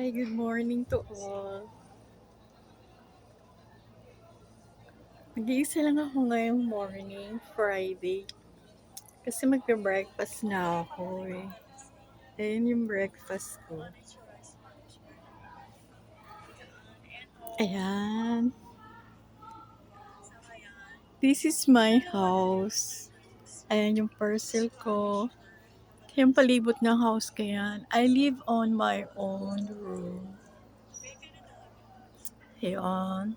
Hi, good morning to all. Nag-iisa lang ako ngayong morning, Friday. Kasi magbe-breakfast na ako eh. Ayun yung breakfast ko. Ayan. This is my house. Ayan yung parcel ko. Yung palibot ng house ko yan. I live on my own room. Ayan.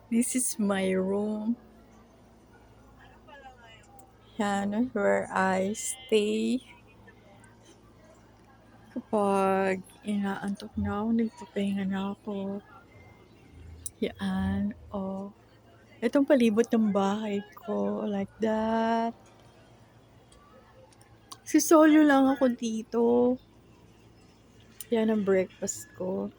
This is my room. Yan, where I stay. Kapag inaantok na ako, nagpapahinga na ako. Yan, oh. Itong palibot ng bahay ko, like that. Si solo lang ako dito. Yan ang breakfast ko.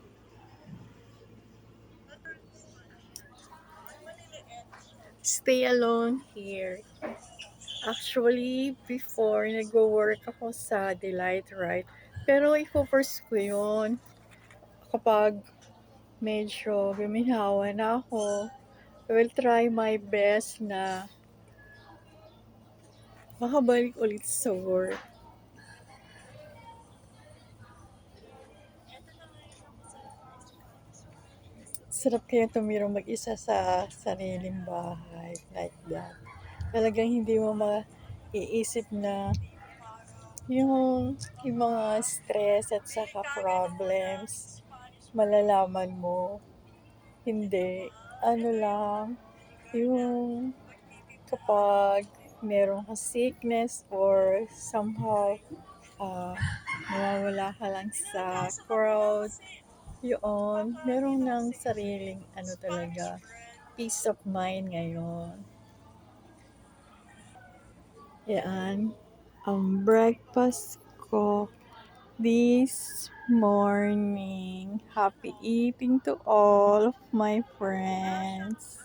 Stay alone here. Actually, before, nag-work ako sa Delight, right? Pero ipo-first ko yun. Kapag medyo guminawa na ako, I will try my best na makabalik ulit sa work. Sarap kaya tumirong mag-isa sa sariling bahay, like that. Talagang hindi mo maiisip na yung mga stress at saka problems, malalaman mo. Hindi. Ano lang, yung kapag meron ka sickness or somehow nawawala ka lang sa crowd, yun, meron ng sariling talaga, peace of mind ngayon. Yan, ang breakfast ko this morning. Happy eating to all of my friends.